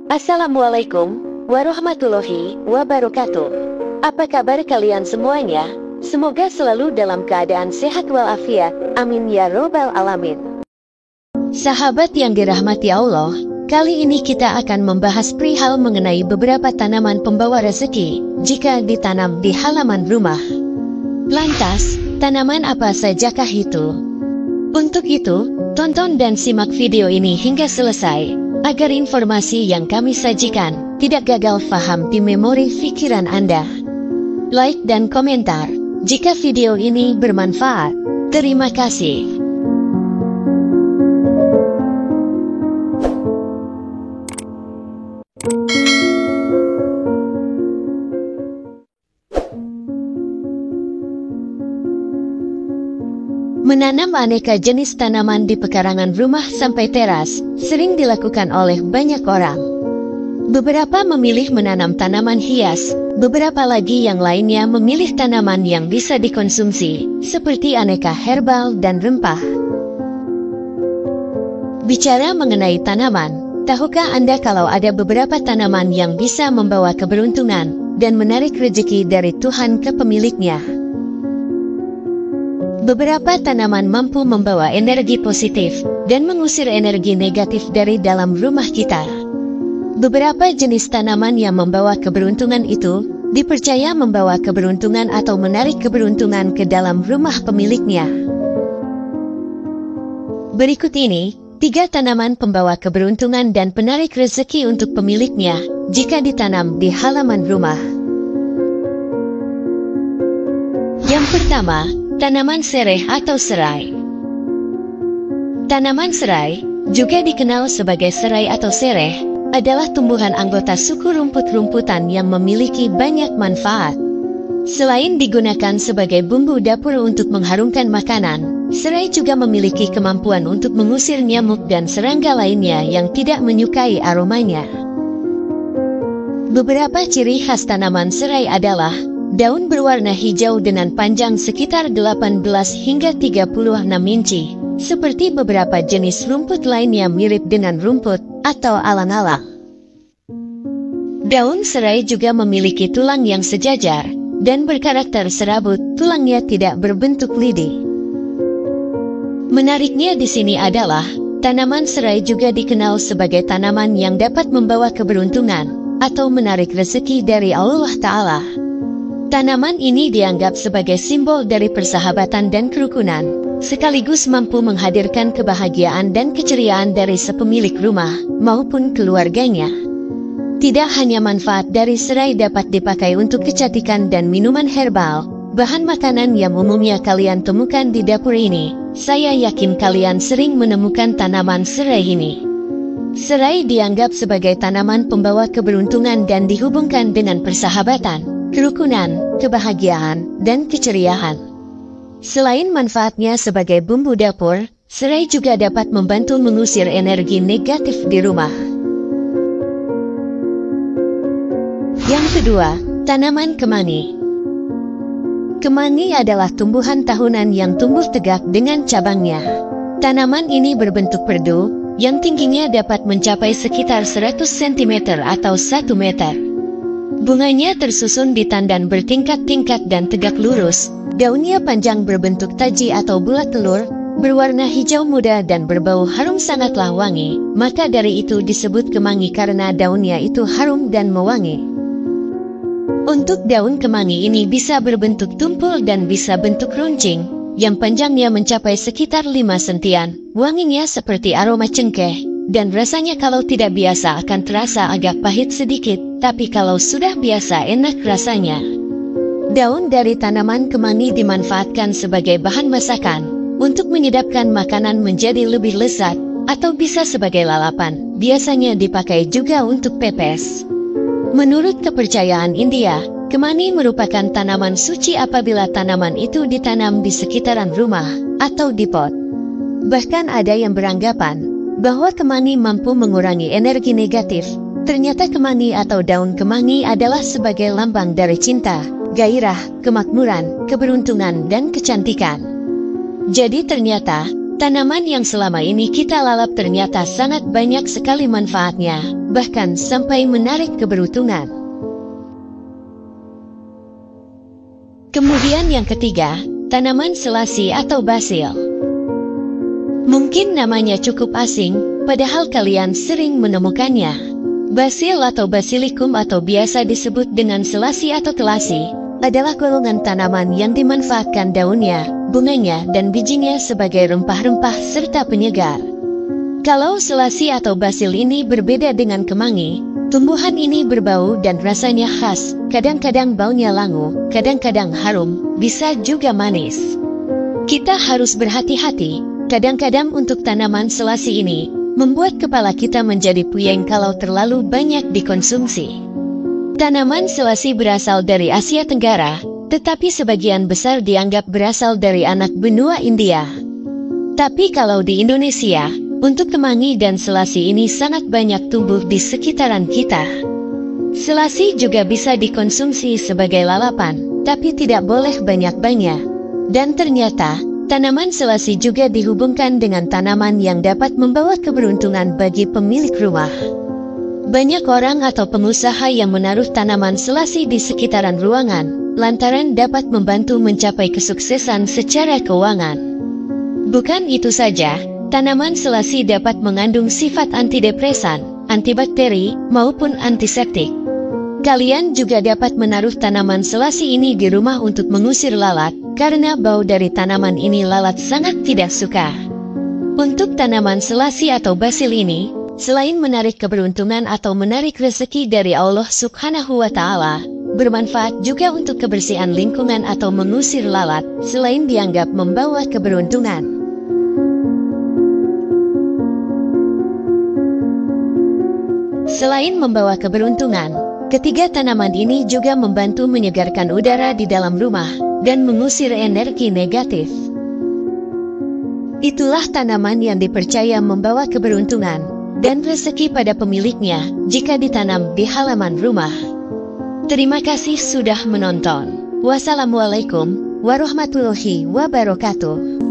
Assalamualaikum warahmatullahi wabarakatuh. Apa kabar kalian semuanya? Semoga selalu dalam keadaan sehat walafiat. Amin ya robbal alamin. Sahabat yang dirahmati Allah, kali ini kita akan membahas perihal mengenai beberapa tanaman pembawa rezeki jika ditanam di halaman rumah. Lantas, tanaman apa sajakah itu? Untuk itu, tonton dan simak video ini hingga selesai, agar informasi yang kami sajikan tidak gagal faham di memori pikiran Anda. Like dan komentar jika video ini bermanfaat. Terima kasih. Menanam aneka jenis tanaman di pekarangan rumah sampai teras sering dilakukan oleh banyak orang. Beberapa memilih menanam tanaman hias, beberapa lagi yang lainnya memilih tanaman yang bisa dikonsumsi, seperti aneka herbal dan rempah. Bicara mengenai tanaman, tahukah Anda kalau ada beberapa tanaman yang bisa membawa keberuntungan dan menarik rezeki dari Tuhan ke pemiliknya? Beberapa tanaman mampu membawa energi positif dan mengusir energi negatif dari dalam rumah kita. Beberapa jenis tanaman yang membawa keberuntungan itu dipercaya membawa keberuntungan atau menarik keberuntungan ke dalam rumah pemiliknya. Berikut ini 3 tanaman pembawa keberuntungan dan penarik rezeki untuk pemiliknya jika ditanam di halaman rumah. Yang pertama, tanaman sereh atau serai. Tanaman serai, juga dikenal sebagai serai atau sereh, adalah tumbuhan anggota suku rumput-rumputan yang memiliki banyak manfaat. Selain digunakan sebagai bumbu dapur untuk mengharumkan makanan, serai juga memiliki kemampuan untuk mengusir nyamuk dan serangga lainnya yang tidak menyukai aromanya. Beberapa ciri khas tanaman serai adalah daun berwarna hijau dengan panjang sekitar 18 hingga 36 inci, seperti beberapa jenis rumput lainnya mirip dengan rumput atau alang-alang. Daun serai juga memiliki tulang yang sejajar dan berkarakter serabut, tulangnya tidak berbentuk lidi. Menariknya di sini adalah, tanaman serai juga dikenal sebagai tanaman yang dapat membawa keberuntungan atau menarik rezeki dari Allah Ta'ala. Tanaman ini dianggap sebagai simbol dari persahabatan dan kerukunan, sekaligus mampu menghadirkan kebahagiaan dan keceriaan dari sepemilik rumah maupun keluarganya. Tidak hanya manfaat dari serai dapat dipakai untuk kecantikan dan minuman herbal, bahan makanan yang umumnya kalian temukan di dapur ini, saya yakin kalian sering menemukan tanaman serai ini. Serai dianggap sebagai tanaman pembawa keberuntungan dan dihubungkan dengan persahabatan, kerukunan, kebahagiaan, dan keceriaan. Selain manfaatnya sebagai bumbu dapur, serai juga dapat membantu mengusir energi negatif di rumah. Yang kedua, tanaman kemangi. Kemangi adalah tumbuhan tahunan yang tumbuh tegak dengan cabangnya. Tanaman ini berbentuk perdu, yang tingginya dapat mencapai sekitar 100 cm atau 1 meter. Bunganya tersusun di tandan bertingkat-tingkat dan tegak lurus, daunnya panjang berbentuk taji atau bulat telur, berwarna hijau muda dan berbau harum sangatlah wangi, maka dari itu disebut kemangi karena daunnya itu harum dan mewangi. Untuk daun kemangi ini bisa berbentuk tumpul dan bisa bentuk runcing, yang panjangnya mencapai sekitar 5 sentian, wanginya seperti aroma cengkeh, dan rasanya kalau tidak biasa akan terasa agak pahit sedikit, tapi kalau sudah biasa enak rasanya. Daun dari tanaman kemangi dimanfaatkan sebagai bahan masakan, untuk menyedapkan makanan menjadi lebih lezat, atau bisa sebagai lalapan, biasanya dipakai juga untuk pepes. Menurut kepercayaan India, kemangi merupakan tanaman suci apabila tanaman itu ditanam di sekitaran rumah, atau di pot. Bahkan ada yang beranggapan, bahwa kemangi mampu mengurangi energi negatif. Ternyata kemangi atau daun kemangi adalah sebagai lambang dari cinta, gairah, kemakmuran, keberuntungan, dan kecantikan. Jadi ternyata, Tanaman yang selama ini kita lalap ternyata sangat banyak sekali manfaatnya, bahkan sampai menarik keberuntungan. Kemudian yang ketiga, tanaman selasi atau basil. Mungkin namanya cukup asing, padahal kalian sering menemukannya. Basil atau basilikum atau biasa disebut dengan selasi atau telasi, adalah golongan tanaman yang dimanfaatkan daunnya, bunganya, dan bijinya sebagai rempah-rempah serta penyegar. Kalau selasi atau basil ini berbeda dengan kemangi, tumbuhan ini berbau dan rasanya khas, kadang-kadang baunya langu, kadang-kadang harum, bisa juga manis. Kita harus berhati-hati, kadang-kadang untuk tanaman selasi ini, membuat kepala kita menjadi puyeng kalau terlalu banyak dikonsumsi. Tanaman selasi berasal dari Asia Tenggara, tetapi sebagian besar dianggap berasal dari anak benua India. Tapi kalau di Indonesia, untuk kemangi dan selasi ini sangat banyak tumbuh di sekitaran kita. Selasi juga bisa dikonsumsi sebagai lalapan, tapi tidak boleh banyak-banyak. Dan ternyata, tanaman selasi juga dihubungkan dengan tanaman yang dapat membawa keberuntungan bagi pemilik rumah. Banyak orang atau pengusaha yang menaruh tanaman selasi di sekitaran ruangan, lantaran dapat membantu mencapai kesuksesan secara keuangan. Bukan itu saja, tanaman selasi dapat mengandung sifat antidepresan, antibakteri, maupun antiseptik. Kalian juga dapat menaruh tanaman selasi ini di rumah untuk mengusir lalat, karena bau dari tanaman ini lalat sangat tidak suka. Untuk tanaman selasi atau basil ini, selain menarik keberuntungan atau menarik rezeki dari Allah Subhanahu wa Ta'ala, bermanfaat juga untuk kebersihan lingkungan atau mengusir lalat, selain dianggap membawa keberuntungan. Selain membawa keberuntungan, ketiga tanaman ini juga membantu menyegarkan udara di dalam rumah dan mengusir energi negatif. Itulah tanaman yang dipercaya membawa keberuntungan dan rezeki pada pemiliknya jika ditanam di halaman rumah. Terima kasih sudah menonton. Wassalamualaikum warahmatullahi wabarakatuh.